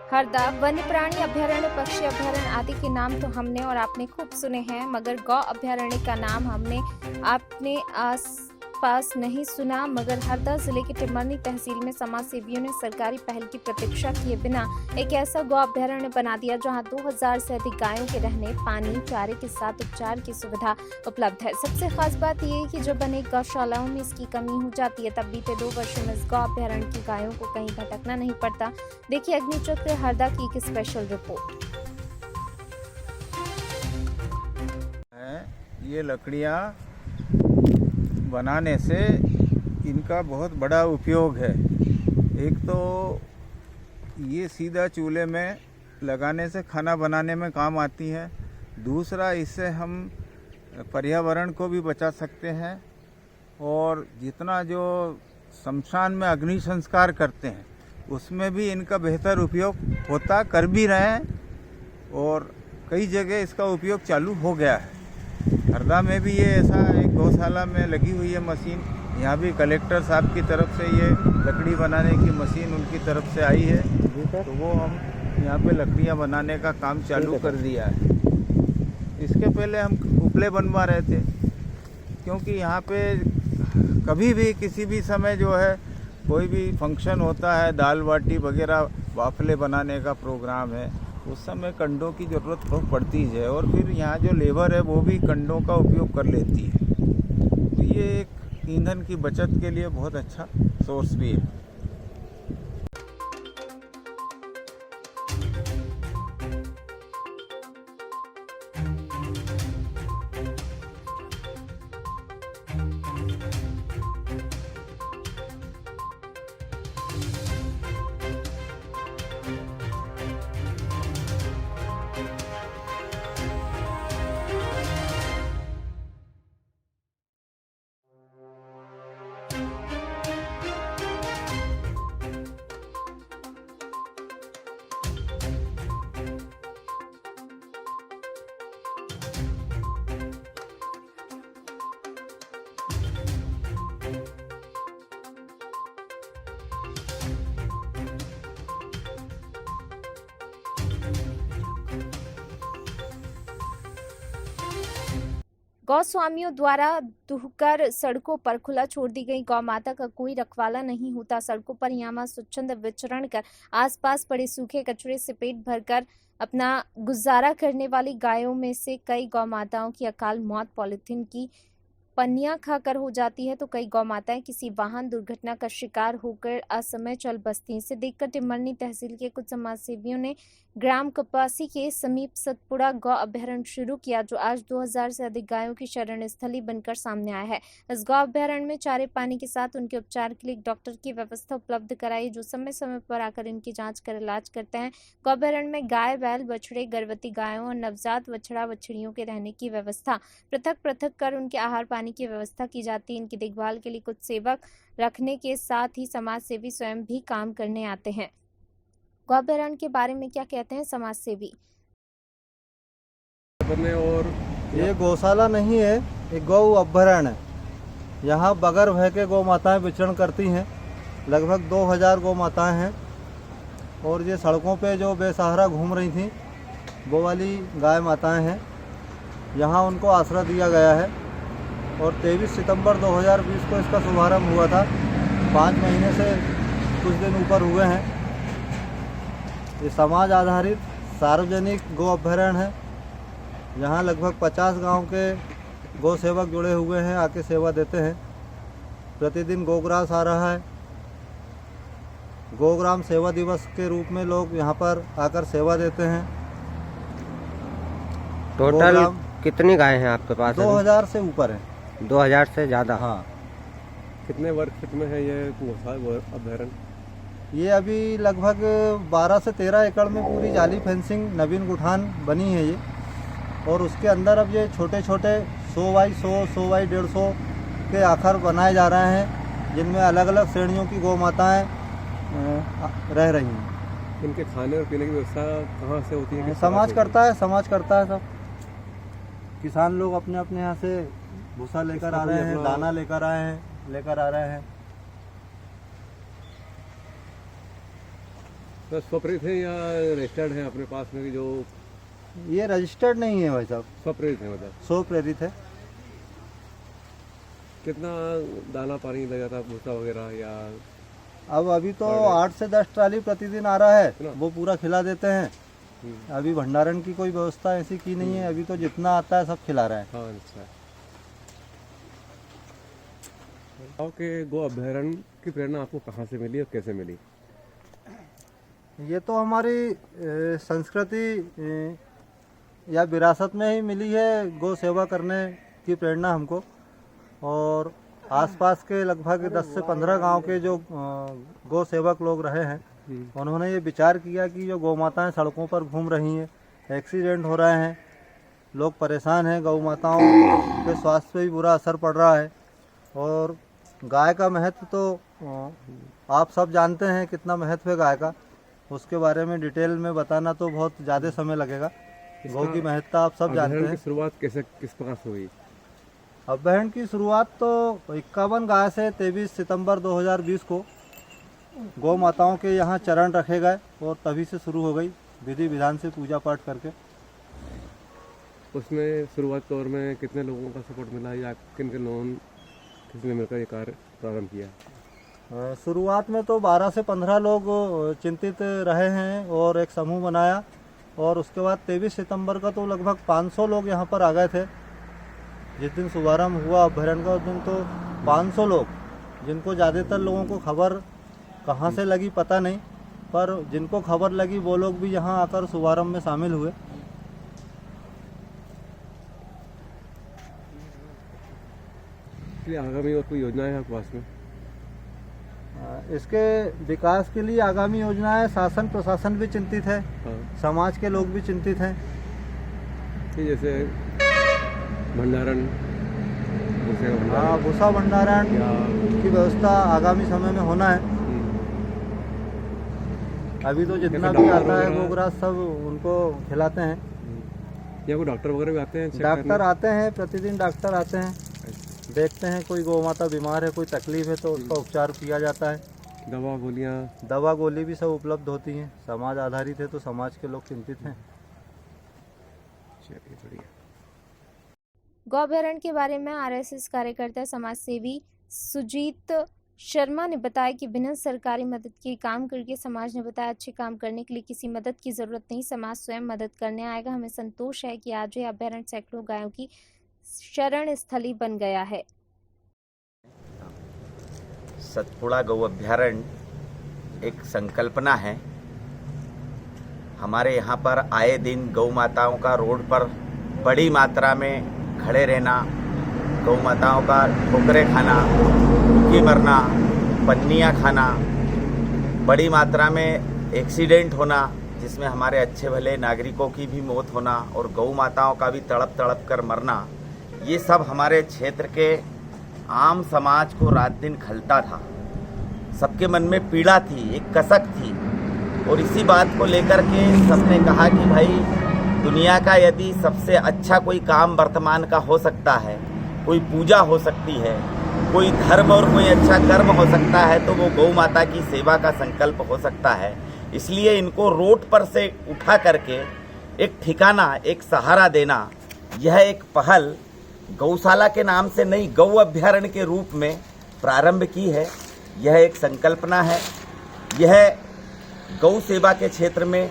हरदा वन्य प्राणी अभयारण्य, पक्षी अभयारण्य आदि के नाम तो हमने और आपने खूब सुने हैं, मगर गौ अभयारण्य का नाम हमने आपने आस पास नहीं सुना। मगर हरदा जिले के टिमरनी तहसील में समाज सेवियों ने सरकारी पहल की प्रतीक्षा किए बिना एक ऐसा गौ अभयारण्य बना दिया जहां 2000 से अधिक गायों के रहने, पानी, चारे के साथ उपचार की सुविधा उपलब्ध है। सबसे खास बात यह है कि जब अनेक गौशालाओं में इसकी कमी हो जाती है, तब बीते 2 वर्षों में इस गौ अभयारण्य की गायों को कहीं भटकना नहीं पड़ता। देखिए अग्निचक्र हरदा की एक स्पेशल रिपोर्ट। ये लकड़ियाँ बनाने से इनका बहुत बड़ा उपयोग है। एक तो ये सीधा चूल्हे में लगाने से खाना बनाने में काम आती है। दूसरा, इससे हम पर्यावरण को भी बचा सकते हैं और जितना जो शमशान में अग्नि संस्कार करते हैं उसमें भी इनका बेहतर उपयोग होता, कर भी रहे हैं और कई जगह इसका उपयोग चालू हो गया है। हरदा में भी ये ऐसा एक गौशाला में लगी हुई है मशीन। यहाँ भी कलेक्टर साहब की तरफ से ये लकड़ी बनाने की मशीन उनकी तरफ से आई है, तो वो हम यहाँ पे लकड़ियाँ बनाने का काम चालू कर दिया है। इसके पहले हम उपले बनवा रहे थे, क्योंकि यहाँ पे कभी भी किसी भी समय जो है कोई भी फंक्शन होता है, दाल बाटी वगैरह वाफले बनाने का प्रोग्राम है, उस समय कंडों की ज़रूरत बहुत पड़ती है और फिर यहाँ जो लेबर है वो भी कंडों का उपयोग कर लेती है। तो ये एक ईंधन की बचत के लिए बहुत अच्छा सोर्स भी है। गौस्वामियों द्वारा दुहकर सड़कों पर खुला छोड़ दी गई गौ माता का कोई रखवाला नहीं होता। सड़कों पर यामा स्वच्छंद विचरण कर आसपास पड़े सूखे कचरे से पेट भरकर अपना गुजारा करने वाली गायों में से कई गौ माताओं की अकाल मौत पॉलिथीन की पन्नियां खाकर हो जाती है, तो कई गौ माताएं किसी वाहन दुर्घटना का शिकार होकर असमय चल बसती हैं। इसे देखकर टिमरनी तहसील के कुछ समाज सेवियों ने ग्राम कपासी के समीप सतपुड़ा गौ अभयारण्य शुरू किया, जो आज 2000 से अधिक गायों की शरण स्थली बनकर सामने आया है। इस गौ अभयारण्य में चारे पानी के साथ उनके उपचार के लिए एक डॉक्टर की व्यवस्था उपलब्ध कराई, जो समय समय पर आकर इनकी जांच कर इलाज करते हैं। गौ अभयारण्य में गाय, बैल, बछड़े, गर्भवती गायों और नवजात बछड़ा बछड़ियों के रहने की व्यवस्था पृथक पृथक कर उनके आहार पानी की व्यवस्था की जाती है। इनकी देखभाल के लिए कुछ सेवक रखने के साथ ही समाज सेवी स्वयं भी काम करने आते हैं। गौ अभयारण्य के बारे में क्या कहते हैं समाज सेवी? और ये गौशाला नहीं है, एक गौ अभयारण्य है। यहाँ बगैर भय के गौ माताएं विचरण करती हैं। लगभग 2000 गौ माताएं हैं और ये सड़कों पे जो बेसहारा घूम रही थी वो वाली गाय माताएं हैं। यहाँ उनको आश्रय दिया गया है और 23 सितंबर 2020 को इसका शुभारंभ हुआ था। 5 महीने से कुछ दिन ऊपर हुए हैं। ये समाज आधारित सार्वजनिक गौ अभयारण्य है। यहाँ लगभग 50 गांव के गौ सेवक जुड़े हुए हैं, आके सेवा देते हैं। प्रतिदिन गोग्रास आ रहा है। गोग्राम सेवा दिवस के रूप में लोग यहाँ पर आकर सेवा देते हैं। टोटल कितनी गाय हैं आपके पास? 2000 से ऊपर है। 2000 से ज़्यादा? हाँ। कितने वर्ग में है ये अभयारण्य? ये अभी लगभग 12 से 13 एकड़ में पूरी जाली फेंसिंग नवीन गुठान बनी है ये, और उसके अंदर अब ये छोटे छोटे 100 बाई 100, 100 बाई 150 के आखर बनाए जा रहे हैं, जिनमें अलग अलग श्रेणियों की गौ माताएँ रह रही हैं। इनके खाने और पीने की व्यवस्था कहाँ से होती है? समाज करता है सब। किसान लोग अपने अपने यहाँ से भूसा लेकर आ रहे हैं, दाना लेकर आ रहे हैं। तो स्वप्रेरित है या रजिस्टर्ड है अपने पास में कि जो ये रजिस्टर्ड नहीं है भाई साहब, स्वप्रेरित है? मतलब सो प्रेरित है। कितना दाना पानी लग जाता है, भूसा वगैरह या? अब अभी तो 8 से 10 ट्राली प्रतिदिन आ रहा है, इतना? वो पूरा खिला देते हैं। अभी भंडारण की कोई व्यवस्था ऐसी की नहीं है, अभी तो जितना आता है सब खिला रहा है। हाँ, अच्छा। गाँव के गो अभ्यारण्य की प्रेरणा आपको कहाँ से मिली और कैसे मिली? ये तो हमारी संस्कृति या विरासत में ही मिली है, गौ सेवा करने की प्रेरणा हमको। और आसपास के लगभग 10 से 15 गांव के जो गौ सेवक लोग रहे हैं, उन्होंने ये विचार किया कि जो गौ माताएँ सड़कों पर घूम रही हैं, एक्सीडेंट हो रहे हैं, लोग परेशान हैं, गौ माताओं के स्वास्थ्य पे भी बुरा असर पड़ रहा है। और गाय का महत्व तो आप सब जानते हैं कितना महत्व है गाय का, उसके बारे में डिटेल में बताना तो बहुत ज़्यादा समय लगेगा। गौ की महत्ता आप सब जानते अभ्यारण्य हैं। की शुरुआत किस प्रकार से हुई? अभ्यारण्य की शुरुआत तो 51 गाय से 23 सितंबर 2020 को गौ माताओं के यहाँ चरण रखे गए और तभी से शुरू हो गई, विधि विधान से पूजा पाठ करके। उसमें शुरुआत दौर में कितने लोगों का सपोर्ट मिला या किन लोगों किसने मिलकर ये कार्य प्रारंभ किया? शुरुआत में तो 12 से 15 लोग चिंतित रहे हैं और एक समूह बनाया, और उसके बाद 23 सितंबर का तो लगभग 500 लोग यहाँ पर आ गए थे। जिस दिन शुभारंभ हुआ अभ्यारण्य का उस दिन तो 500 लोग, जिनको ज़्यादातर लोगों को खबर कहाँ से लगी पता नहीं, पर जिनको खबर लगी वो लोग भी यहाँ आकर शुभारंभ में शामिल हुए। इसलिए आगामी और कोई योजना है आपके पास में? इसके विकास के लिए आगामी योजनाएं, शासन प्रशासन भी चिंतित है, हाँ। समाज के लोग भी चिंतित हैं। कि जैसे भंडारण, भूसे का भंडारण हाँ, भूसा भंडारण या की व्यवस्था आगामी समय में होना है। अभी तो जितना जैसे भी डॉक्टर आता है वगैरह? गोग्रास सब उनको खिलाते हैं। या कोई डॉक्टर वगैरह भी आते हैं चेक डॉक्टर करने? आते हैं, प्रतिदिन डॉक्टर आते हैं, देखते हैं कोई गौ माता बीमार है, कोई तकलीफ है तो उसका उपचार किया जाता है। दवा गोलियाँ? दवा गोली भी सब उपलब्ध होती हैं। समाज आधारित है तो समाज के लोग चिंतित हैं। चलिए, बढ़िया। गौ अभ्यारण्य के बारे में आरएसएस कार्यकर्ता समाज सेवी सुजीत शर्मा ने बताया कि बिना सरकारी मदद के काम करके समाज ने बताया अच्छे काम करने के लिए किसी मदद की जरूरत नहीं, समाज स्वयं मदद करने आएगा। हमें संतोष है कि आज ये अभ्यारण्य सैकड़ों गायों की शरण स्थली बन गया है। सतपुड़ा गौ अभ्यारण्य एक संकल्पना है। हमारे यहाँ पर आए दिन गौ माताओं का रोड पर बड़ी मात्रा में खड़े रहना, गौ माताओं का ठोकरे खाना, भूखी मरना, पन्नियाँ खाना, बड़ी मात्रा में एक्सीडेंट होना जिसमें हमारे अच्छे भले नागरिकों की भी मौत होना और गौ माताओं का भी तड़प तड़प कर मरना, ये सब हमारे क्षेत्र के आम समाज को रात दिन खलता था। सबके मन में पीड़ा थी, एक कसक थी, और इसी बात को लेकर के सबने कहा कि भाई दुनिया का यदि सबसे अच्छा कोई काम वर्तमान का हो सकता है, कोई पूजा हो सकती है, कोई धर्म और कोई अच्छा कर्म हो सकता है, तो वो गौ माता की सेवा का संकल्प हो सकता है। इसलिए इनको रोड पर से उठा करके एक ठिकाना, एक सहारा देना, यह एक पहल गौशाला के नाम से नहीं, गौ अभ्यारण्य के रूप में प्रारंभ की है। यह एक संकल्पना है। यह गौ सेवा के क्षेत्र में,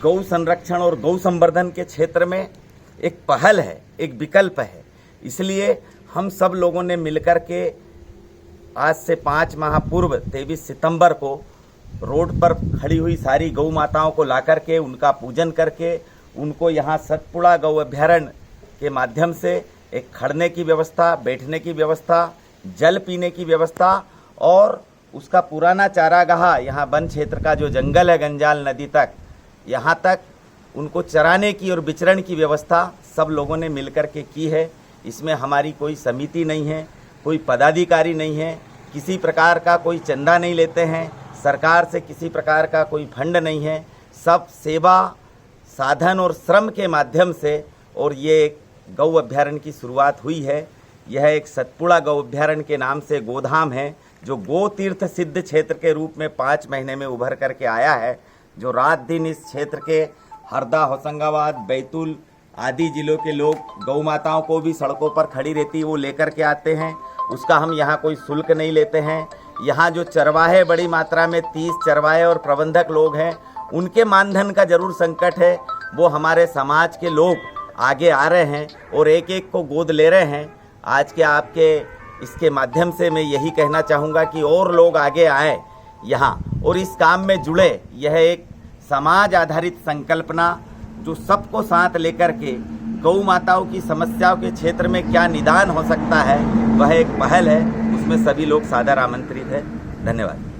गौ संरक्षण और गौ संवर्धन के क्षेत्र में एक पहल है, एक विकल्प है। इसलिए हम सब लोगों ने मिलकर के आज से 5 माह पूर्व 23 सितंबर को रोड पर खड़ी हुई सारी गौ माताओं को लाकर के उनका पूजन करके उनको यहाँ सतपुड़ा गौ अभ्यारण्य के माध्यम से एक खड़ने की व्यवस्था, बैठने की व्यवस्था, जल पीने की व्यवस्था और उसका पुराना चारागाह, यहाँ वन क्षेत्र का जो जंगल है गंजाल नदी तक, यहाँ तक उनको चराने की और विचरण की व्यवस्था सब लोगों ने मिलकर के की है। इसमें हमारी कोई समिति नहीं है, कोई पदाधिकारी नहीं है, किसी प्रकार का कोई चंदा नहीं लेते हैं, सरकार से किसी प्रकार का कोई फंड नहीं है। सब सेवा, साधन और श्रम के माध्यम से और ये गौ अभ्यारण्य की शुरुआत हुई है। यह एक सतपुड़ा गौ अभ्यारण्य के नाम से गोधाम है, जो गो तीर्थ सिद्ध क्षेत्र के रूप में 5 महीने में उभर करके आया है। जो रात दिन इस क्षेत्र के हरदा, होशंगाबाद, बैतूल आदि जिलों के लोग गौ माताओं को भी सड़कों पर खड़ी रहती वो लेकर के आते हैं। उसका हम यहाँ कोई शुल्क नहीं लेते हैं। यहाँ जो चरवाहे बड़ी मात्रा में 30 चरवाहे और प्रबंधक लोग हैं, उनके मानधन का जरूर संकट है। वो हमारे समाज के लोग आगे आ रहे हैं और एक एक को गोद ले रहे हैं। आज के आपके इसके माध्यम से मैं यही कहना चाहूँगा कि और लोग आगे आए यहाँ और इस काम में जुड़े। यह एक समाज आधारित संकल्पना जो सबको साथ लेकर के गौ माताओं की समस्याओं के क्षेत्र में क्या निदान हो सकता है, वह एक पहल है। उसमें सभी लोग सादर आमंत्रित है। धन्यवाद।